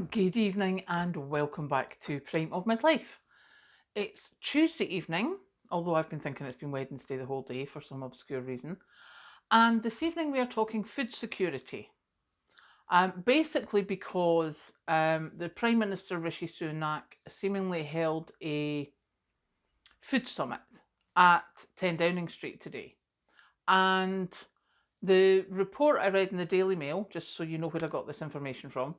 Good evening and welcome back to Prime of Midlife. It's Tuesday evening, although I've been thinking it's been Wednesday the whole day for some obscure reason. And this evening we are talking food security. Basically because the Prime Minister Rishi Sunak seemingly held a food summit at 10 Downing Street today. And the report I read in the Daily Mail, just so you know where I got this information from,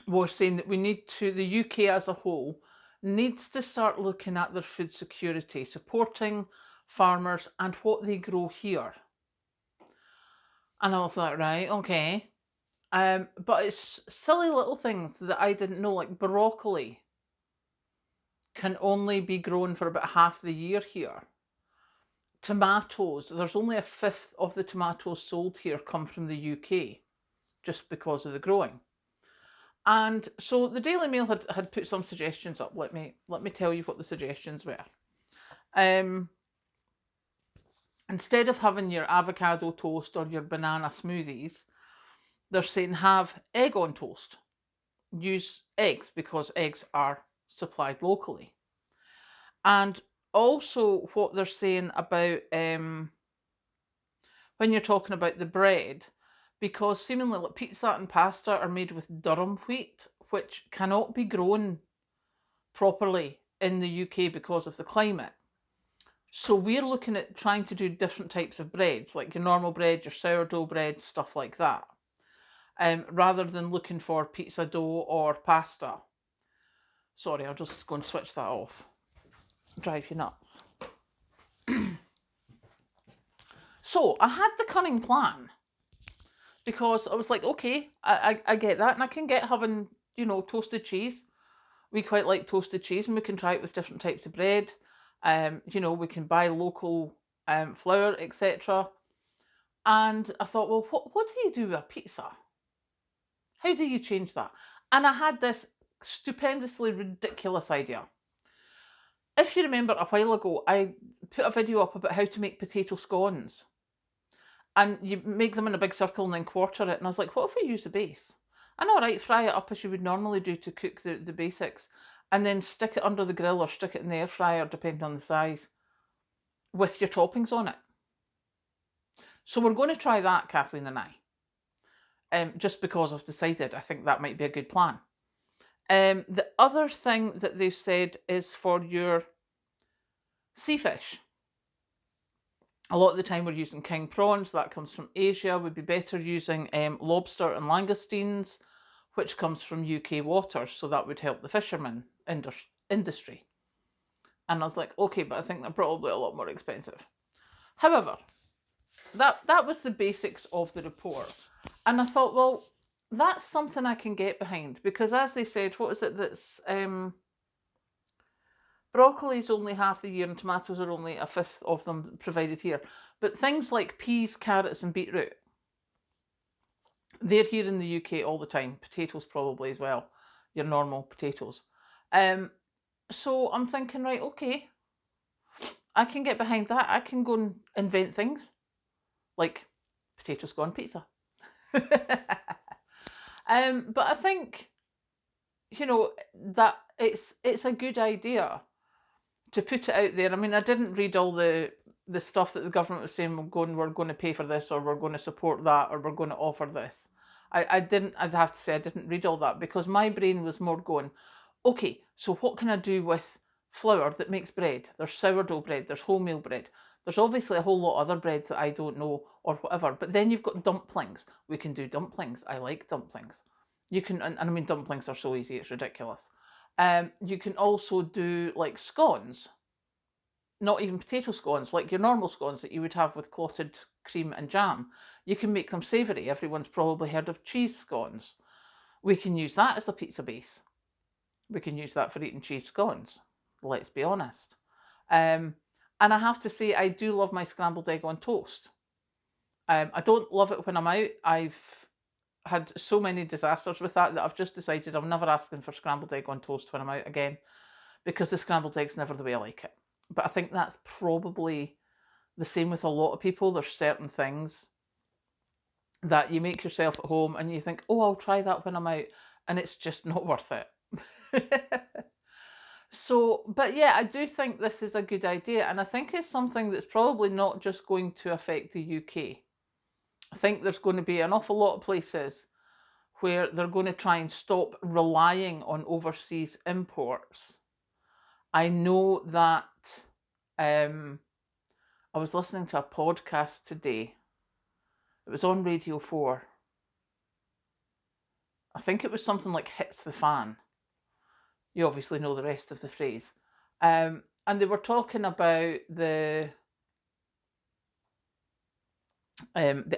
was saying that the UK as a whole needs to start looking at their food security, supporting farmers and what they grow here. And I thought, right, okay. But it's silly little things that I didn't know, like broccoli can only be grown for about half the year here. Tomatoes, there's only a fifth of the tomatoes sold here come from the UK just because of the growing. And so the Daily Mail had put some suggestions up. Let me tell you what the suggestions were. Um, Instead of having your avocado toast or your banana smoothies, they're saying have egg on toast. Use eggs because eggs are supplied locally. And also what they're saying about when you're talking about the bread, because seemingly like pizza and pasta are made with durum wheat, which cannot be grown properly in the UK because of the climate. So we're looking at trying to do different types of breads, like your normal bread, your sourdough bread, stuff like that, rather than looking for pizza dough or pasta. Sorry, I'll just go and switch that off. Drive you nuts. So I had the cunning plan because I was like, okay, I get that, and I can get having, toasted cheese. We quite like toasted cheese, and we can try it with different types of bread. We can buy local flour, etc. And I thought, well, what do you do with a pizza? How do you change that? And I had this stupendously ridiculous idea. If you remember a while ago, I put a video up about how to make potato scones. And you make them in a big circle and then quarter it. And I was like, what if we use the base? And all right, fry it up as you would normally do to cook the basics. And then stick it under the grill or stick it in the air fryer, depending on the size, with your toppings on it. So we're going to try that, Kathleen and I. Just because I've decided I think that might be a good plan. The other thing that they've said is for your sea fish. A lot of the time we're using king prawns, that comes from Asia. We'd be better using lobster and langoustines, which comes from UK waters, so that would help the fishermen industry. And I was like, okay, but I think they're probably a lot more expensive. However, that was the basics of the report. And I thought, well, that's something I can get behind, because as they said, what is it that's broccoli is only half the year and tomatoes are only a fifth of them provided here. But things like peas, carrots, and beetroot, they're here in the UK all the time. Potatoes probably as well, your normal potatoes. So I'm thinking, right, okay, I can get behind that. I can go and invent things like potato scone pizza. But I think, that it's a good idea to put it out there. I mean, I didn't read all the stuff that the government was saying, we're going to pay for this, or we're going to support that, or we're going to offer this. I'd have to say I didn't read all that, because my brain was more going, okay, so what can I do with flour that makes bread? There's sourdough bread, there's wholemeal bread. There's obviously a whole lot of other breads that I don't know or whatever. But then you've got dumplings. We can do dumplings. I like dumplings. You can, and I mean, dumplings are so easy, it's ridiculous. You can also do like scones, not even potato scones, like your normal scones that you would have with clotted cream and jam. You can make them savoury. Everyone's probably heard of cheese scones. We can use that as a pizza base. We can use that for eating cheese scones. Let's be honest. And I have to say, I do love my scrambled egg on toast. I don't love it when I'm out. I've had so many disasters with that I've just decided I'm never asking for scrambled egg on toast when I'm out again, because the scrambled egg's never the way I like it. But I think that's probably the same with a lot of people. There's certain things that you make yourself at home and you think, oh, I'll try that when I'm out. and it's just not worth it. So, but yeah, I do think this is a good idea, and I think it's something that's probably not just going to affect the UK. I think there's going to be an awful lot of places where they're going to try and stop relying on overseas imports. I know that I was listening to a podcast today. It was on Radio 4. I think it was something like Hits the Fan. You obviously know the rest of the phrase. And they were talking about the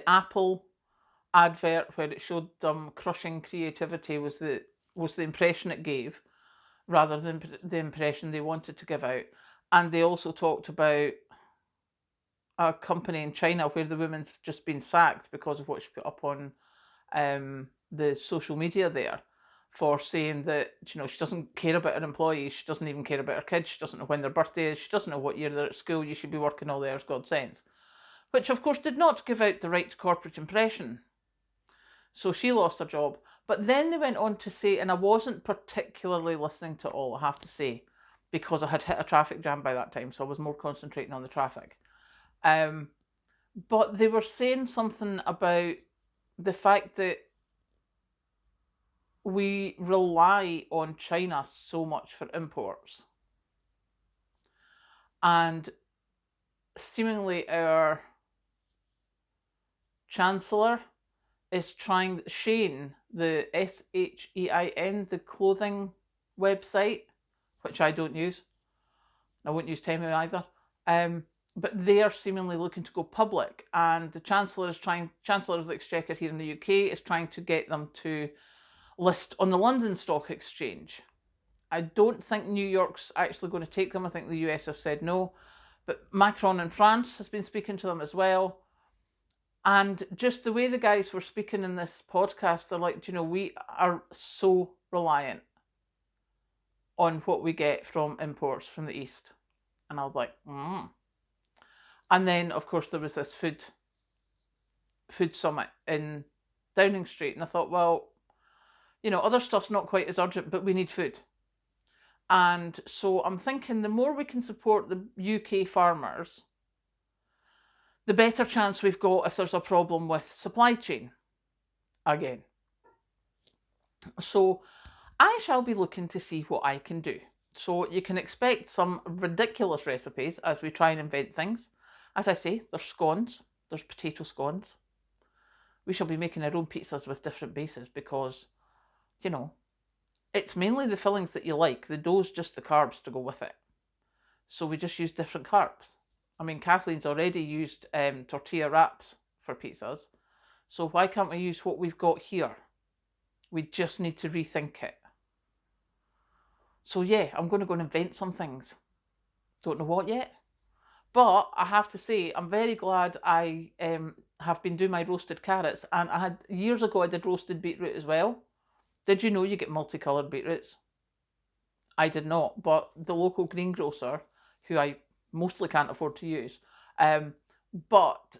Apple advert where it showed them crushing creativity was the impression it gave, rather than the impression they wanted to give out. And they also talked about a company in China where the woman's just been sacked because of what she put up on the social media there, for saying that, you know, she doesn't care about her employees, she doesn't even care about her kids, she doesn't know when their birthday is, she doesn't know what year they're at school, you should be working all the hours God sends. Which of course did not give out the right corporate impression. So she lost her job. But then they went on to say, and I wasn't particularly listening to all, I have to say, because I had hit a traffic jam by that time, so I was more concentrating on the traffic. But they were saying something about the fact that we rely on China so much for imports. And seemingly our Chancellor is trying, Shein, the SHEIN, the clothing website, which I don't use. I won't use Temu either. But they are seemingly looking to go public, and the Chancellor of the Exchequer here in the UK is trying to get them to list on the London Stock Exchange. I don't think New York's actually going to take them. I think the US have said no. But Macron in France has been speaking to them as well. And just the way the guys were speaking in this podcast, they're like, you know, we are so reliant on what we get from imports from the East. And I was like, And then, of course, there was this food summit in Downing Street. And I thought, well, you know, other stuff's not quite as urgent, but we need food. And so I'm thinking the more we can support the UK farmers, the better chance we've got if there's a problem with supply chain again. So I shall be looking to see what I can do. So you can expect some ridiculous recipes as we try and invent things. As I say, there's scones, there's potato scones. We shall be making our own pizzas with different bases because, you know, it's mainly the fillings that you like. The dough's just the carbs to go with it. So we just use different carbs. I mean, Kathleen's already used tortilla wraps for pizzas. So why can't we use what we've got here? We just need to rethink it. So yeah, I'm going to go and invent some things. Don't know what yet. But I have to say, I'm very glad I have been doing my roasted carrots. And I had, years ago, I did roasted beetroot as well. Did you know you get multicoloured beetroots? I did not, but the local greengrocer, who I mostly can't afford to use, but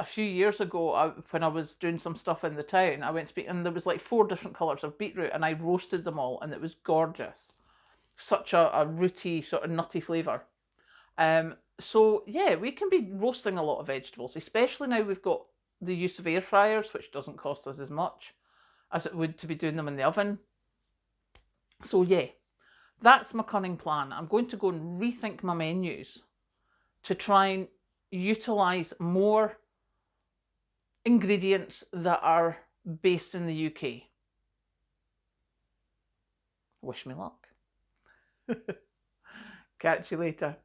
a few years ago, when I was doing some stuff in the town, I went speaking, and there was like 4 different colours of beetroot, and I roasted them all, and it was gorgeous. Such a rooty, sort of nutty flavour. So yeah, we can be roasting a lot of vegetables, especially now we've got the use of air fryers, which doesn't cost us as much as it would to be doing them in the oven. So yeah, that's my cunning plan. I'm going to go and rethink my menus to try and utilise more ingredients that are based in the UK. Wish me luck. Catch you later.